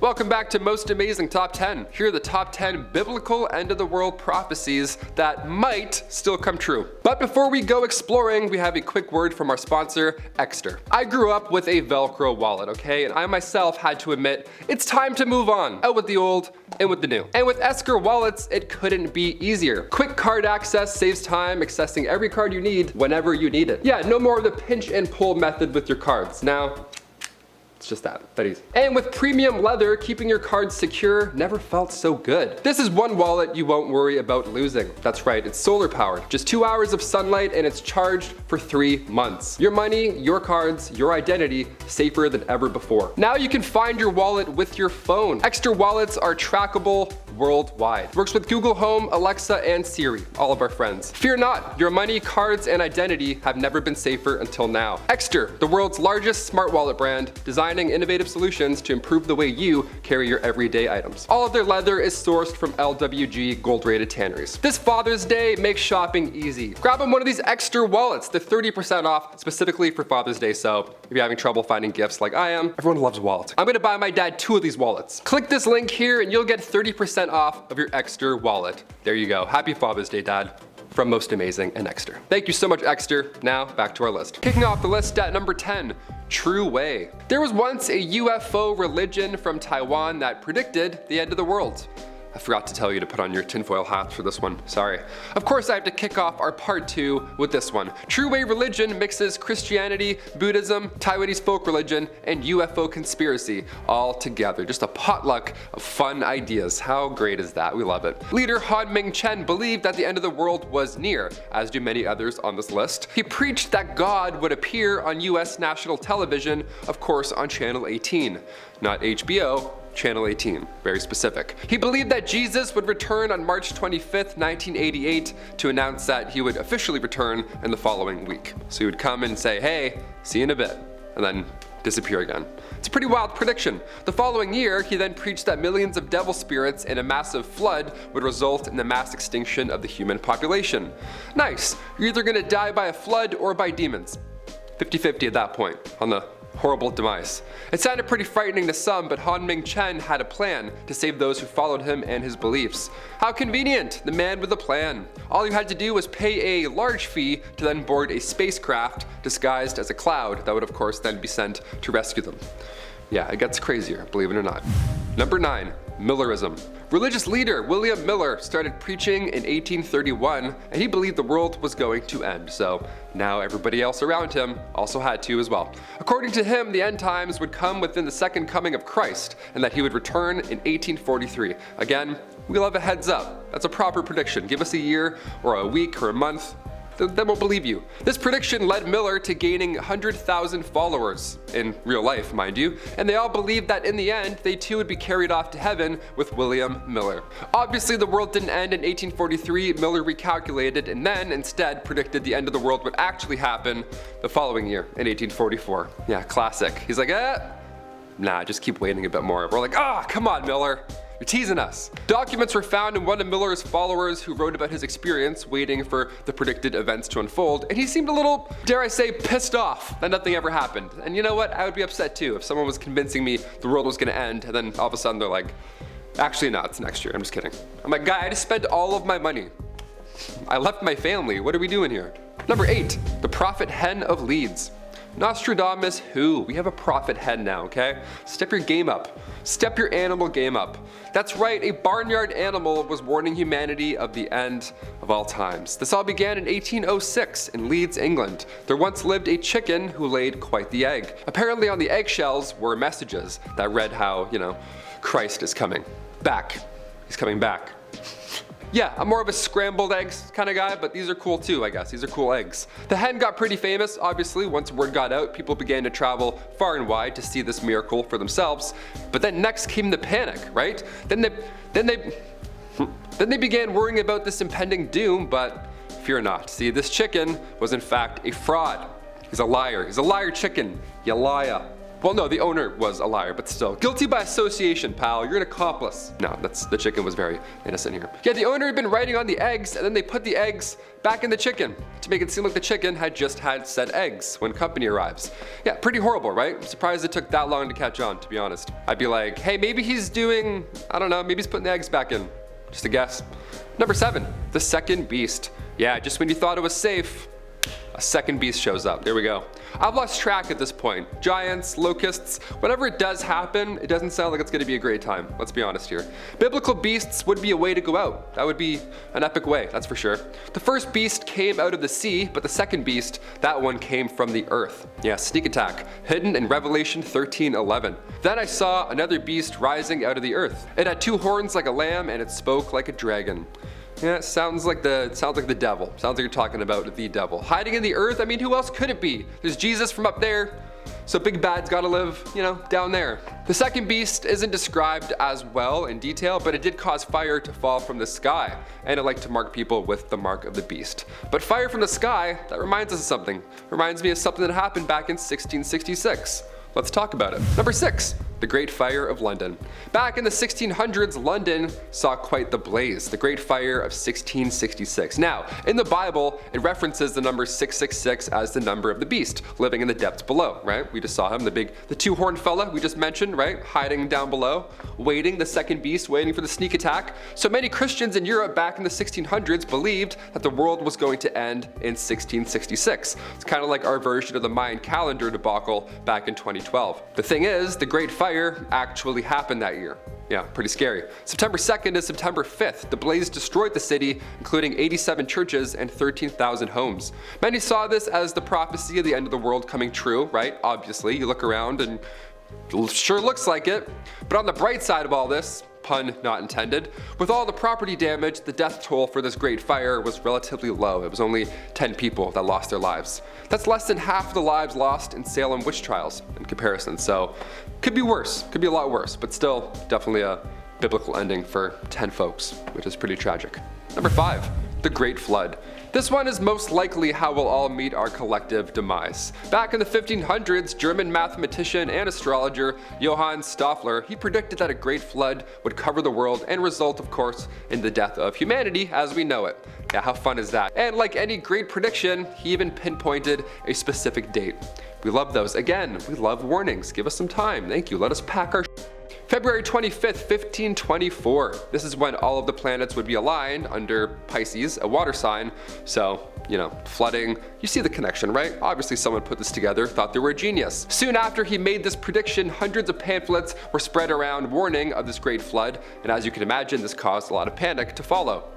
Welcome back to Most Amazing Top 10. Here are the top 10 biblical end-of-the-world prophecies that might still come true. But before we go exploring, we have a quick word from our sponsor, Ekster. I grew up with a Velcro wallet, okay? And I myself had to admit, it's time to move on. Out with the old, in with the new. And with Ekster wallets, it couldn't be easier. Quick card access saves time accessing every card you need whenever you need it. Yeah, no more of the pinch and pull method with your cards. Now, it's just that easy. And with premium leather, keeping your cards secure never felt so good. This is one wallet you won't worry about losing. That's right, it's solar powered. Just 2 hours of sunlight and it's charged for 3 months. Your money, your cards, your identity, safer than ever before. Now you can find your wallet with your phone. Ekster wallets are trackable worldwide. Works with Google Home, Alexa, and Siri, all of our friends. Fear not, your money, cards, and identity have never been safer until now. Ekster, the world's largest smart wallet brand, designing innovative solutions to improve the way you carry your everyday items. All of their leather is sourced from LWG gold-rated tanneries. This Father's Day, make shopping easy. Grab them one of these Ekster wallets. They're 30% off specifically for Father's Day, so if you're having trouble finding gifts like I am, everyone loves wallets. I'm gonna buy my dad 2 of these wallets. Click this link here and you'll get 30% off of your Ekster wallet. There you go. Happy Father's Day, Dad. From Most Amazing and Ekster. Thank you so much, Ekster. Now, back to our list. Kicking off the list at number 10, True Way. There was once a UFO religion from Taiwan that predicted the end of the world. I forgot to tell you to put on your tinfoil hats for this one, sorry. Of course I have to kick off our part 2 with this one. True Way religion mixes Christianity, Buddhism, Taiwanese folk religion, and UFO conspiracy all together. Just a potluck of fun ideas. How great is that? We love it. Leader Han Ming-chen believed that the end of the world was near, as do many others on this list. He preached that God would appear on US national television, of course on Channel 18, not HBO, Channel 18, very specific. He believed that Jesus would return on March 25th, 1988 to announce that he would officially return in the following week. So he would come and say, hey, see you in a bit, and then disappear again. It's a pretty wild prediction. The following year, he then preached that millions of devil spirits and a massive flood would result in the mass extinction of the human population. Nice, you're either gonna die by a flood or by demons. 50-50 at that point on the horrible demise. It sounded pretty frightening to some, but Han Ming-chen had a plan to save those who followed him and his beliefs. How convenient, the man with a plan. All you had to do was pay a large fee to then board a spacecraft disguised as a cloud that would of course then be sent to rescue them. Yeah, it gets crazier, believe it or not. Number 9, Millerism. Religious leader William Miller started preaching in 1831 and he believed the world was going to end, so now everybody else around him also had to as well. According to him, the end times would come within the second coming of Christ and that he would return in 1843. Again, we love a heads up. That's a proper prediction. Give us a year or a week or a month, then we'll believe you. This prediction led Miller to gaining 100,000 followers, in real life, mind you, and they all believed that in the end, they too would be carried off to heaven with William Miller. Obviously, the world didn't end in 1843, Miller recalculated and then instead predicted the end of the world would actually happen the following year, in 1844. Yeah, classic. He's like, nah, just keep waiting a bit more. We're like, come on, Miller. You're teasing us. Documents were found in one of Miller's followers who wrote about his experience waiting for the predicted events to unfold, and he seemed a little, dare I say, pissed off that nothing ever happened. And you know what? I would be upset too if someone was convincing me the world was gonna end, and then all of a sudden they're like, actually no, it's next year. I'm just kidding. I'm like, guy, I just spent all of my money. I left my family. What are we doing here? Number 8, the Prophet Hen of Leeds. Nostradamus who? We have a Prophet Hen now, okay? Step your game up. Step your animal game up. That's right, a barnyard animal was warning humanity of the end of all times. This all began in 1806 in Leeds, England. There once lived a chicken who laid quite the egg. Apparently on the eggshells were messages that read how, Christ is coming back. He's coming back. Yeah, I'm more of a scrambled eggs kind of guy, but these are cool too, I guess. These are cool eggs. The hen got pretty famous, obviously. Once word got out, people began to travel far and wide to see this miracle for themselves. But then next came the panic, right? Then they began worrying about this impending doom, but fear not. See, this chicken was in fact a fraud. He's a liar. He's a liar chicken. You liar. Well, no, the owner was a liar, but still. Guilty by association, pal. You're an accomplice. No, the chicken was very innocent here. Yeah, the owner had been writing on the eggs, and then they put the eggs back in the chicken to make it seem like the chicken had just had said eggs when company arrives. Yeah, pretty horrible, right? I'm surprised it took that long to catch on, to be honest. I'd be like, hey, maybe he's doing, I don't know, maybe he's putting the eggs back in. Just a guess. Number 7, the second beast. Yeah, just when you thought it was safe, a second beast shows up. There we go. I've lost track at this point. Giants, locusts, whatever it does happen, it doesn't sound like it's going to be a great time. Let's be honest here. Biblical beasts would be a way to go out. That would be an epic way, that's for sure. The first beast came out of the sea, but the second beast, that one came from the earth. Yeah, sneak attack, hidden in Revelation 13:11. Then I saw another beast rising out of the earth. It had 2 horns like a lamb, and it spoke like a dragon. Yeah, it sounds like the devil. Sounds like you're talking about the devil. Hiding in the earth, I mean, who else could it be? There's Jesus from up there, so big bad's gotta live, down there. The second beast isn't described as well in detail, but it did cause fire to fall from the sky, and it liked to mark people with the mark of the beast. But fire from the sky, that reminds us of something. Reminds me of something that happened back in 1666. Let's talk about it. Number 6, the Great Fire of London. Back in the 1600s, London saw quite the blaze, the Great Fire of 1666. Now, in the Bible, it references the number 666 as the number of the beast, living in the depths below, right? We just saw him, the 2-horned fella we just mentioned, right? Hiding down below, waiting, the second beast, waiting for the sneak attack. So many Christians in Europe back in the 1600s believed that the world was going to end in 1666. It's kind of like our version of the Mayan Calendar debacle back in 2012. The thing is, the Great Fire actually happened that year. Yeah, pretty scary. September 2nd to September 5th, the blaze destroyed the city, including 87 churches and 13,000 homes. Many saw this as the prophecy of the end of the world coming true, right? Obviously, you look around and it sure looks like it. But on the bright side of all this, pun not intended, with all the property damage, the death toll for this Great Fire was relatively low. It was only 10 people that lost their lives. That's less than half of the lives lost in Salem witch trials in comparison, so could be worse, could be a lot worse, but still definitely a biblical ending for 10 folks, which is pretty tragic. Number 5, the Great Flood. This one is most likely how we'll all meet our collective demise. Back in the 1500s, German mathematician and astrologer Johann Stoffler, he predicted that a great flood would cover the world and result, of course, in the death of humanity as we know it. Yeah, how fun is that? And like any great prediction, he even pinpointed a specific date. We love those. Again, we love warnings. Give us some time. Thank you. Let us pack our February 25th, 1524. This is when all of the planets would be aligned under Pisces, a water sign. So, flooding, you see the connection, right? Obviously someone put this together, thought they were a genius. Soon after he made this prediction, hundreds of pamphlets were spread around warning of this great flood. And as you can imagine, this caused a lot of panic to follow.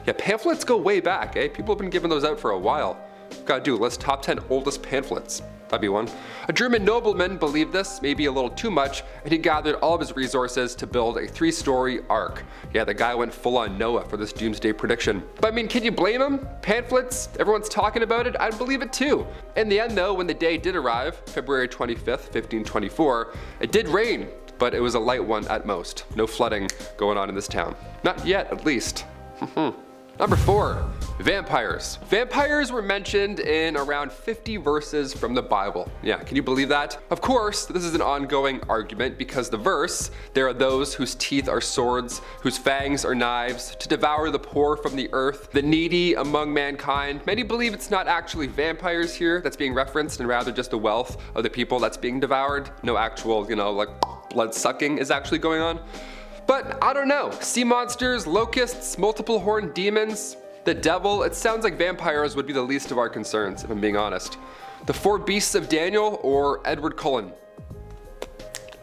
Yeah, pamphlets go way back, eh? People have been giving those out for a while. Gotta do, let's top 10 oldest pamphlets. That'd be one. A German nobleman believed this, maybe a little too much, and he gathered all of his resources to build a 3-story ark. Yeah, the guy went full on Noah for this doomsday prediction. But I mean, can you blame him? Pamphlets, everyone's talking about it, I'd believe it too. In the end though, when the day did arrive, February 25th, 1524, it did rain, but it was a light one at most. No flooding going on in this town. Not yet, at least. Number 4, vampires. Vampires were mentioned in around 50 verses from the Bible. Yeah, can you believe that? Of course, this is an ongoing argument because the verse, there are those whose teeth are swords, whose fangs are knives, to devour the poor from the earth, the needy among mankind. Many believe it's not actually vampires here that's being referenced and rather just the wealth of the people that's being devoured. No actual, like blood sucking is actually going on. But I don't know, sea monsters, locusts, multiple horned demons, the devil, it sounds like vampires would be the least of our concerns, if I'm being honest. The 4 beasts of Daniel or Edward Cullen.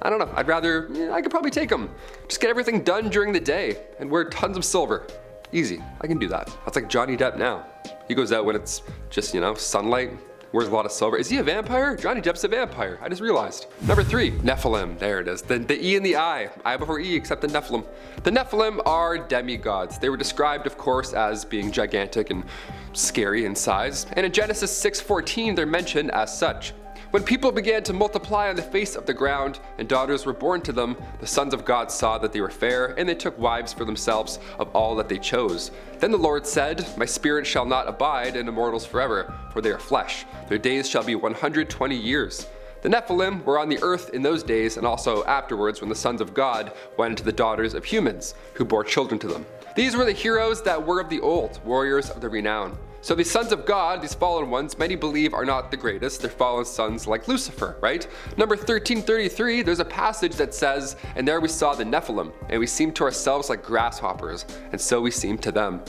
I don't know, I could probably take them. Just get everything done during the day and wear tons of silver. Easy, I can do that. That's like Johnny Depp now. He goes out when it's just, sunlight. Wears a lot of silver. Is he a vampire? Johnny Depp's a vampire. I just realized. Number 3, Nephilim. There it is. The E in the I before E except the Nephilim. The Nephilim are demigods. They were described, of course, as being gigantic and scary in size. And in Genesis 6:14, they're mentioned as such. When people began to multiply on the face of the ground, and daughters were born to them, the sons of God saw that they were fair, and they took wives for themselves of all that they chose. Then the Lord said, My spirit shall not abide in immortals forever, for they are flesh. Their days shall be 120 years. The Nephilim were on the earth in those days and also afterwards when the sons of God went into the daughters of humans, who bore children to them. These were the heroes that were of the old, warriors of the renown. So these sons of God, these fallen ones, many believe are not the greatest. They're fallen sons like Lucifer, right? Number 1333, there's a passage that says, "And there we saw the Nephilim, and we seemed to ourselves like grasshoppers, and so we seemed to them."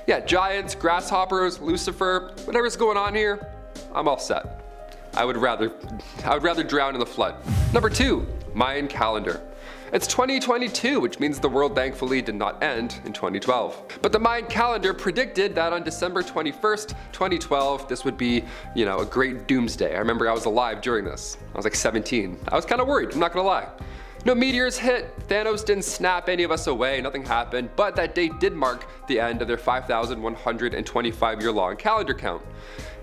Yeah, giants, grasshoppers, Lucifer, whatever's going on here, I'm all set. I would rather drown in the flood. Number 2, Mayan Calendar. It's 2022, which means the world thankfully did not end in 2012. But the Mayan Calendar predicted that on December 21st, 2012, this would be, a great doomsday. I remember I was alive during this. I was like 17. I was kind of worried, I'm not gonna lie. No meteors hit, Thanos didn't snap any of us away, nothing happened, but that date did mark the end of their 5,125-year-long calendar count.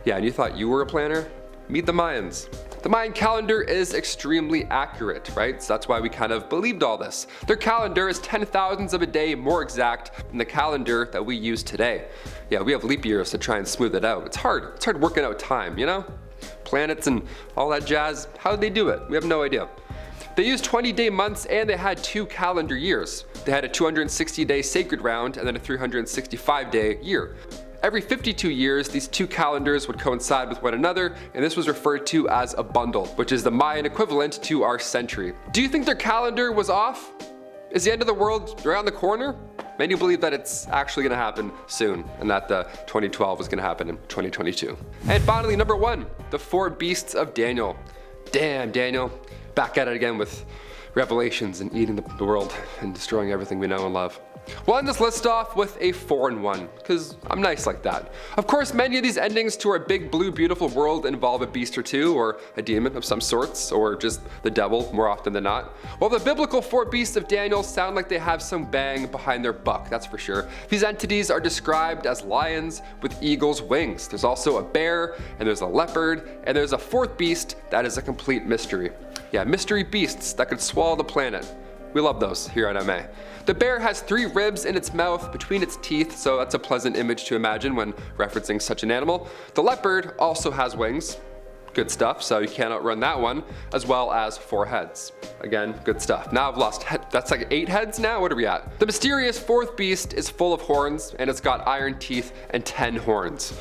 Yeah, and you thought you were a planner? Meet the Mayans. The Mayan calendar is extremely accurate, right? So that's why we kind of believed all this. Their calendar is 10,000ths of a day more exact than the calendar that we use today. Yeah, we have leap years to try and smooth it out. It's hard working out time, Planets and all that jazz, how did they do it? We have no idea. They used 20-day months and they had 2 calendar years. They had a 260-day sacred round and then a 365-day year. Every 52 years, these 2 calendars would coincide with one another, and this was referred to as a bundle, which is the Mayan equivalent to our century. Do you think their calendar was off? Is the end of the world around the corner? Many believe that it's actually going to happen soon, and that the 2012 is going to happen in 2022. And finally, number 1, the 4 beasts of Daniel. Damn, Daniel, back at it again with revelations and eating the world and destroying everything we know and love. We'll end this list off with a foreign one, because I'm nice like that. Of course, many of these endings to our big blue beautiful world involve a beast or 2, or a demon of some sorts, or just the devil more often than not. While the biblical 4 beasts of Daniel sound like they have some bang behind their buck, that's for sure. These entities are described as lions with eagle's wings. There's also a bear, and there's a leopard, and there's a 4th beast that is a complete mystery. Yeah, mystery beasts that could swallow the planet. We love those here at MA. The bear has 3 ribs in its mouth between its teeth, so that's a pleasant image to imagine when referencing such an animal. The leopard also has wings. Good stuff, so you can't outrun that one, as well as 4 heads. Again, good stuff. Now I've lost that's like 8 heads now? What are we at? The mysterious 4th beast is full of horns, and it's got iron teeth and 10 horns.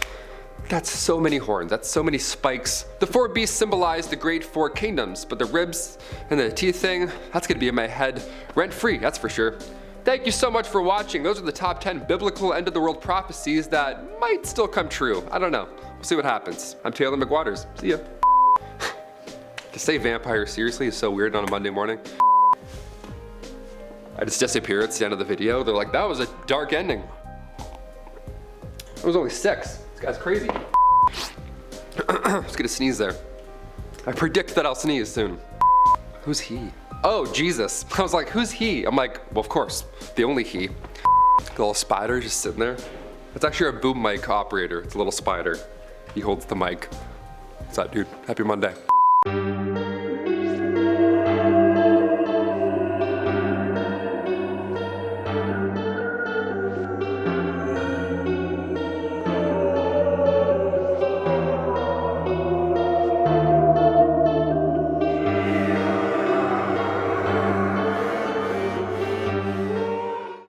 That's so many horns, that's so many spikes. The 4 beasts symbolize the great 4 kingdoms, but the ribs and the teeth thing, that's gonna be in my head rent-free, that's for sure. Thank you so much for watching. Those are the top 10 biblical end-of-the-world prophecies that might still come true. I don't know. We'll see what happens. I'm Taylor McWaters. See ya. To say vampire seriously is so weird on a Monday morning. I just disappear at the end of the video. They're like, that was a dark ending. It was only 6. This guy's crazy. I was gonna sneeze there. I predict that I'll sneeze soon. Who's he? Oh, Jesus. I was like, who's he? I'm like, well, of course, the only he. The little spider just sitting there. It's actually a boom mic operator. It's a little spider. He holds the mic. What's that, dude? Happy Monday.